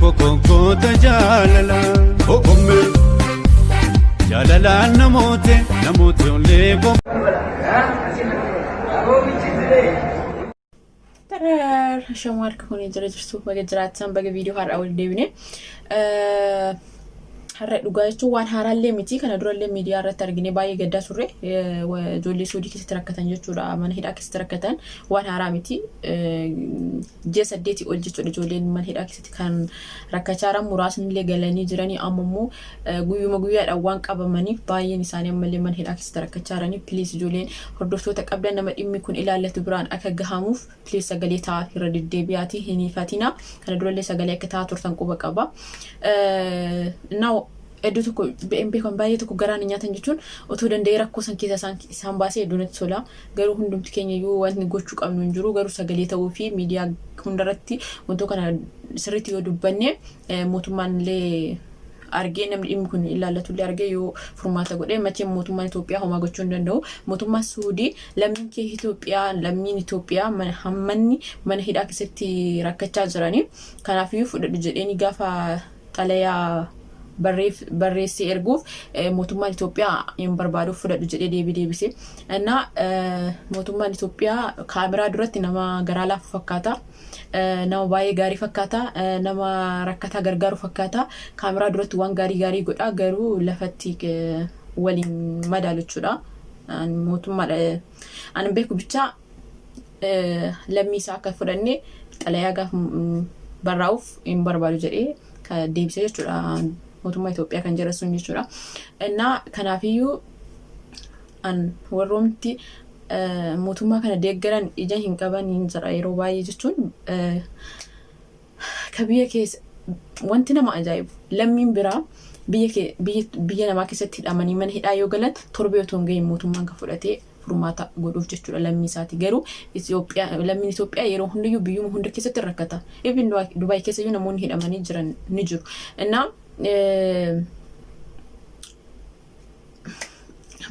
kokoota jaalala okomme jaalalaan namoota ollee tarar shamarka kuni jira jirtu baga jiraatan baga viidiyoo har'a wal deebine har'a dhugaa jechuun waan haaraallee miti kana durallee miidiyaa irratti argine baay'ee gaddaa turre ijoollee Suudii keessatti rakkatan jechuudha mana hidhaa keessatti rakkatan waan haaraa miti ji'a 8 ol jechuudha ijoolleen mana hidhaa keessatti kan rakkachaa jiran muraasni illee galanii jiranii amma immoo guyyuma guyyaadhaan waan qabamaniif baay'een isaanii ammallee mana hidhaa keessatti rakkachaa jiranii please ijoolleen hordoftoota qabdan nama dhimmi kun ilaallatu biraan akka gahamuuf please sagalee ta'aa irra deddeebi'aatii hin ifatina kana durallee sagalee akka ta'aa turtan quba qaba now eddoo tokko BMP kan baay'ee tokko garaan nyaatan jechuun otoo danda'ee rakkoo san keessa isaan baasee hedduunatti tola garuu hundumti keenya iyyuu wanti gochuu qabnu hin jiru garuu sagalee ta'uu fi miidiyaa hundarratti wantoota kana sirriitti yoo dubbanne mootummaan illee argee namni dhimmi kun ilaallatu illee argee yoo furmaata godhee macheen mootummaan Itoophiyaa homaa gochuu hin danda'u mootummaan Suudii lammiin kee Itoophiyaa lammiin Itoophiyaa hammanni mana hidhaa keessatti rakkachaa jiranii kanaafiyyuu fudhadhu jedheeni gaafa xalayaa barreessee erguuf mootummaan Itoophiyaa hin barbaaduuf fudhadhu jedhee deebisee እና mootummaan Itoophiyaa kaameraa duratti nama garaa laafu fakkaata nama baay'ee gaarii fakkaata nama rakkataa gargaaru fakkaata kaameraa duratti waan gaarii godha garuu lafatti waliin madaalu jechuudha mootummaa an beeku bicha lammii isaa akka fudhanne xalayaa gaaf barraa'uuf hin barbaadu jedhee ka deebisee jechuudha mootummaa Itoophiyaa kan jedhan sun jechuudha. Innaa kanaafiyyuu an warroomti mootummaa kana deeggaran ija hin qaban hin jira yeroo baay'ee jechuun ka biyya keessa wanti nama ajaa'ibu lammiin biraa biyya namaa keessatti hidhamanii mana hidhaa yoo galan torbee otoo hin gahin mootummaan kan fudhatee furmaata godhuuf jechuudha lammii isaati garuu lammiin Itoophiyaa yeroo hundayyuu biyyuma hunda keessatti rakkata even Dubaay keessayyuu namoonni hidhamanii jiran ni jiru innaa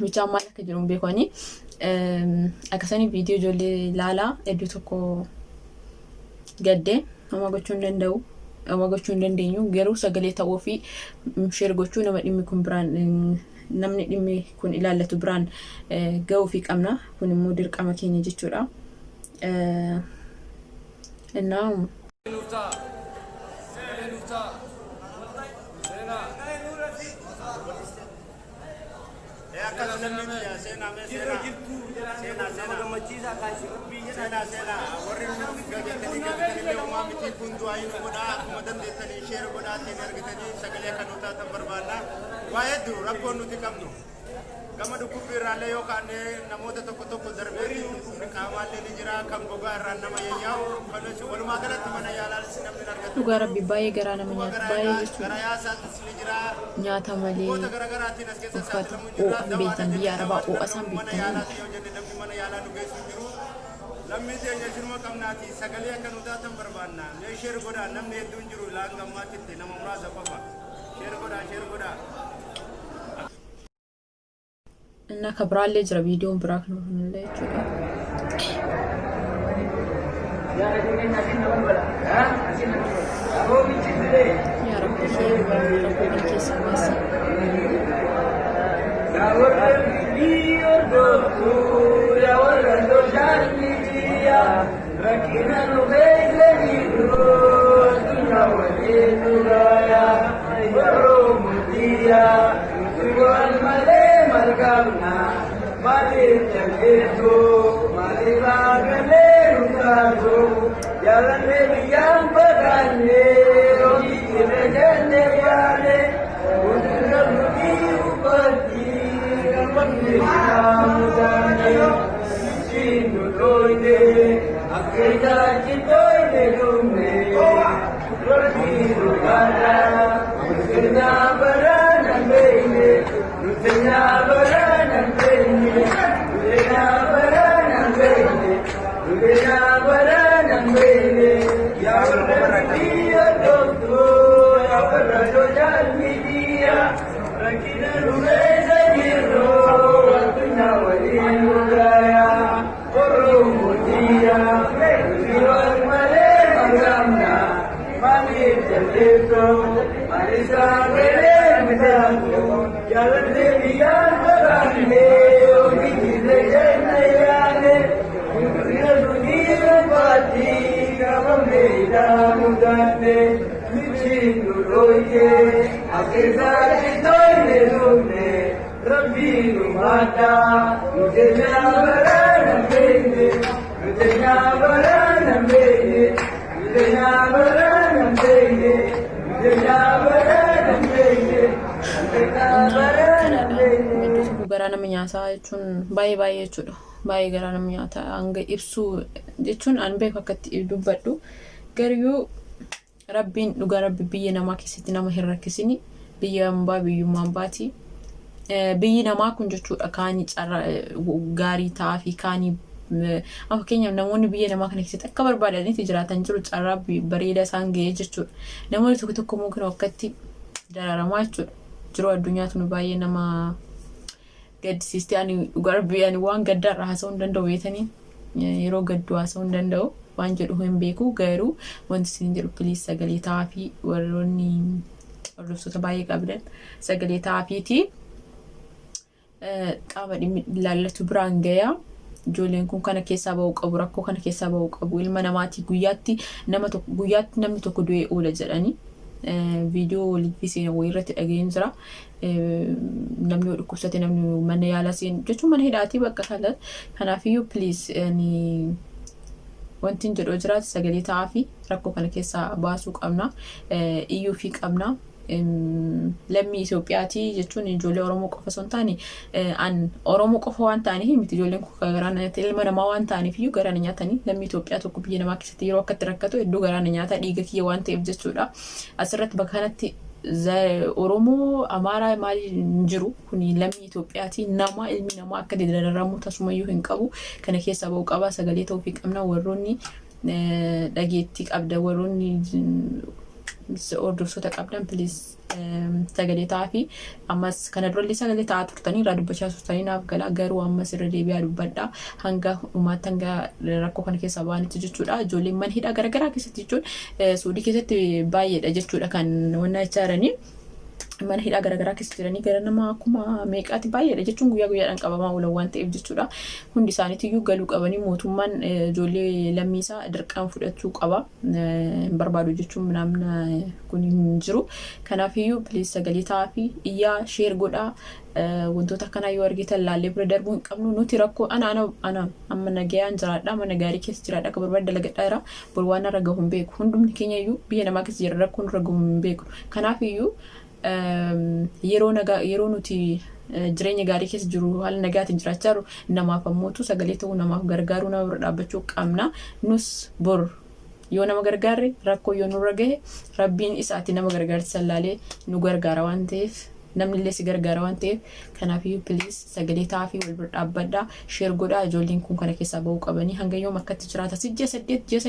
bichaan maal akka jiru hin beekani akkasanii viidiyoo ijoollee ilaalaa iddoo tokko gaddee nama gochuu hin danda'u nama gochuu hin dandeenyu garuu sagalee ta'uu fi sheer gochuu nama dhimmi kun biraan namni dhimmi kun ilaallatu biraan ga'uu fi qabna kun immoo dirqama keenya jechuudha innaa Gama dhukkubbiirraallee yookaan namoota tokko darbee dhukkubni qaamaallee ni jira kan gogaa irraan nama yayyaa'u kanas walumaa galatti mana yaalaanis namni argatu. Dhugaa rabbi baay'ee garaa nama nyaata baay'ee jechuudha. Garaa yaasaattis ni jira. Nyaata malee uffata oo'an beektan biyya arabaa oo'a isaan beektan. Mana yaalaa nu geessu jiru. Lammii teenya jirma qabnaati sagalee akka nu taatan barbaanna. Mee sheer godhaa namni hedduun jiru laan gammaatitti nama muraasa qofa. Sheer godhaa. እና ከብራሌ ጅራ ቪዲዮን ብራክ ነው እንለችው ያ ረብ ኸይር ወረብ ከሰማስ ያ ወረብ ቢዮርዶ ያ ወረብ ጃሊያ ረኪና ነው በለኒዶ ዱና ወሌዱራያ ወሮሙዲያ ወልማሌ Malgabna, Malib Jaketo, Malibagale, Rukato, Yalane, Yampagane, Ogilegane, Yale, Unamuki, Upati, Kampamudane, Sinu Loide, Akita Kitoide Lume, Roti Rugada, Kina Barana Bene, Rutena Barana Bene, Yawaradiya Dodo, Yawarajojal Media, Rakina Rumeza Giro, Rakina Walilugaya, Orumudia, Riwal Male Magamna, Mali Jalib Garaa nama nyaataa jechuun baay'ee jechuudha. Baay'ee garaa nama nyaataa hanga ibsuu jechuun an beeku akka itti dubbadhu. Garuu Rabbiin dhugaa Rabbi biyya namaa keessatti nama hin rakkisini. Biyya hambaa biyyummaan baati. Biyyi namaa kun jechuudha kaanii gaarii ta'aa fi kaanii fakkeenyaaf namoonni biyya namaa kana keessatti akka barbaadanitti jiraatan jiru carraa bareeda isaan ga'ee jechuudha. Namoonni tokko tokko immoo kan akkatti dararamaa jechuudha. Jiru addunyaatu nu baay'ee nama gaddisiisti. Ani dhugaa Rabbi ani waan gaddaarraa haasa'uu hin danda'u beetanii yeroo gadduu haasa'uu hin danda'u waan jedhu hin beeku. Garuu wanti isin jedhu piliis sagalee ta'aa fi warroonni hordoftoota baay'ee qabdan sagalee ta'aa fiiti qaama ilaallatu biraan gayaa. Ijoolleen kun kana keessaa ba'uu qabu, rakkoo kana keessaa ba'uu qabu. Ilma namaati guyyaatti namni tokko du'ee oola jedhanii viidiyoo walitti seenaa wayii irratti dhaga'een jira. Namni dhukkubsate namni mana yaalaa seenu jechuun mana hidhaatii bakka kana. Kanaafiyyuu piliis wanti jedhu jiraatu sagalee ta'aa fi rakkoo kana keessaa baasuu qabna. Iyyuu fi qabna. Lammii Itoophiyaati jechuun ijoollee Oromoo qofa osoo hin taane Oromoo qofa waan ta'aniif miti ijoolleen kun garaan ilma namaa waan ta'aniif iyyuu garaan nyaatanii lammii Itoophiyaa tokko biyya namaa keessatti yeroo akkatti rakkatu hedduu garaan nyaataa dhiiga kiyya waan ta'eef jechuudha. Asirratti bakka kanatti Oromoo Amaaraa maali hin jiru kun lammii Itoophiyaati nama ilmi namaa akka dararamu tasumayyuu hin qabu. Kana keessaa ba'uu qaba sagalee ta'uu fi qabna warroonni dhageettii qabda warroonni hordoftoota qabdan piliis sagalee ta'aa fi ammas kana durallee sagalee ta'aa turtanii irraa dubbachaa turtanii naaf gala. Garuu ammas irra deebi'aa dubbadha hanga dhumaatti hanga rakkoo kana keessaa ba'anitti jechuudha. Ijoolleen mana hidhaa garaagaraa keessatti jechuun Suudii keessatti baay'eedha jechuudha kan wanna ijaaranii mana hidhaa garaagaraa keessatti jiranii gara nama akkuma meeqaati baay'eedha jechuun guyyaa guyyaadhaan qabamaa oolan waan ta'eef jechuudha. Hundi isaaniitiyyuu galuu qabanii mootummaan ijoollee lammiisaa dirqama fudhachuu qaba. Barbaadu jechuun naamna kun hin jiru. Kanaafiyyuu piliis sagalee ta'aa fi iyyaa sheer godhaa. Wantoota akkanaa yoo argitan laallee bira darbuu hin qabnu. Nuti rakkoo ana amma nagayaan jiraadha mana gaarii keessa jiraadha akka barbaade dalagadhaa jira bor waan irra gahu hin beeku. Hundumni keenya iyyuu biyya namaa keessa jira rakkoon irra gahu hin beeku. Kanaafiyyuu yeroo nuti jireenya gaarii keessa jiru haala nagaatiin jiraachaa jiru namaaf ammootu sagalee ta'uu namaaf gargaaruu nama bira dhaabbachuu qabna. Nus bor yoo nama gargaarre rakkoo yoo nurra gahe Rabbiin isaatti nama gargaarti sallaalee nu gargaara waan ta'eef namni illee si gargaara waan ta'eef kanaafiyyuu piliis sagalee ta'aa fi wal bira dhaabbadhaa sheer godhaa. Ijoolleen kun kana keessaa ba'uu qabanii hanga yoom akkatti jiraata ji'a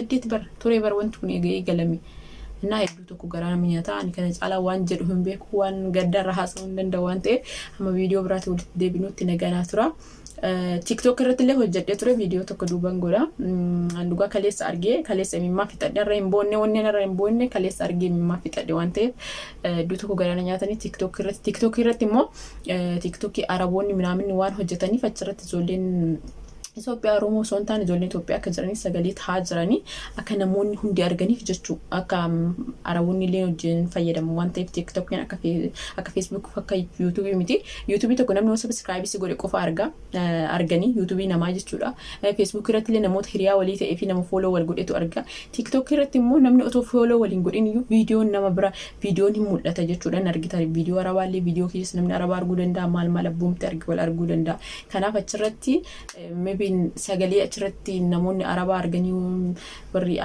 8 bara turee bara wanti kun eegalame. Nah hedduu tokko garaa nama nyaataa ani kana caalaa waan jedhu hin beeku waan gaddaarra haasa'uu hin danda'u waan ta'eef amma viidiyoo biraatti walitti deebinuutti naganaa tura. TikTok irratti illee hojjedhee ture viidiyoo tokko duuban godha. Dhugaa kaleessa argee kaleessa mimmaa fixadhe irra hin boonne wanneen irra hin boonne kaleessa argee mimmaa fixadhe waan ta'eef hedduu tokko garaa nyaatanii TikTok irratti immoo TikTok araboonni minaaminni waan hojjetaniif achirratti ijoolleen Itoophiyaa Oromoo osoo hin taane ijoolleen Itoophiyaa akka jiranii sagalee ta'aa jiranii akka namoonni hundi arganiif jechuu akka araboonni illee wajjin fayyadamu waan ta'eef TikTokiin akka Facebook akka YouTube miti. YouTube tokko namni yoo subscribe si godhe qofa arganii YouTube namaa jechuudha. Facebook irratti illee namoota hiriyaa walii ta'ee fi nama follow wal godhetu arga. TikTok irratti immoo namni otoo follow waliin godhin iyyuu viidiyoon nama bira viidiyoon hin mul'ata jechuudha. Argitan viidiyoo arabaa illee viidiyoo keessa namni arabaa arguu danda'a maal abboomte wal arguu danda'a. Kanaaf achirratti sagalee achirratti namoonni arabaa arganii warri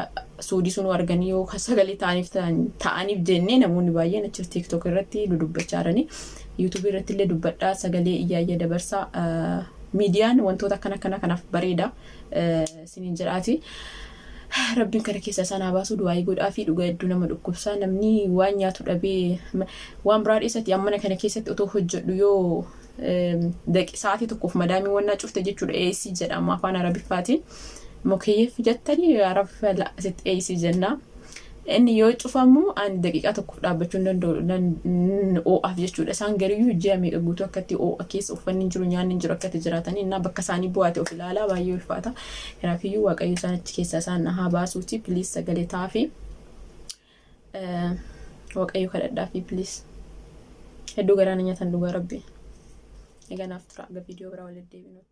Suudii sun arganii yoo sagalee ta'aniif jennee namoonni baay'een achirratti TikTok irratti dubbachaa jiranii. YouTube irratti illee dubbadhaa sagalee iyyaayya dabarsaa. Miidiyaan wantoota kanaaf bareeda siniin jedhaati. Rabbiin kana keessa sana baasu du'aa godhaa fi dhugaa hedduu nama dhukkubsaa namni waan nyaatu dhabee waan biraa dhiisatti ammana kana keessatti otoo hojjedhu yoo sa'aatii tokkoof madaamii wannaa cufte jechuudha. AC jedhama afaan arabiffaatiin. Mukeyyeef jettanii arabiffaa asitti AC jenna. inni yoo cufamu an daqiiqaa tokko dhaabbachuu hin danda'u oo'aaf jechuudha. Isaan gariyyuu ji'a meeqa guutuu akkatti oo'a keessa uffanni jiru nyaanni jiru akkatti jiraatanii innaa bakka isaanii bu'aate of ilaalaa baay'ee ulfaata. Kanaafiyyuu waaqayyo isaan achi keessaa isaan haa baasuuti piliis sagalee taa'aa waaqayyo kadhadhaa fi piliis hedduu garaana nyaatan dhugaa rabbi. Egaa naaf tura aga viidiyoo biraa walitti deebinuuti.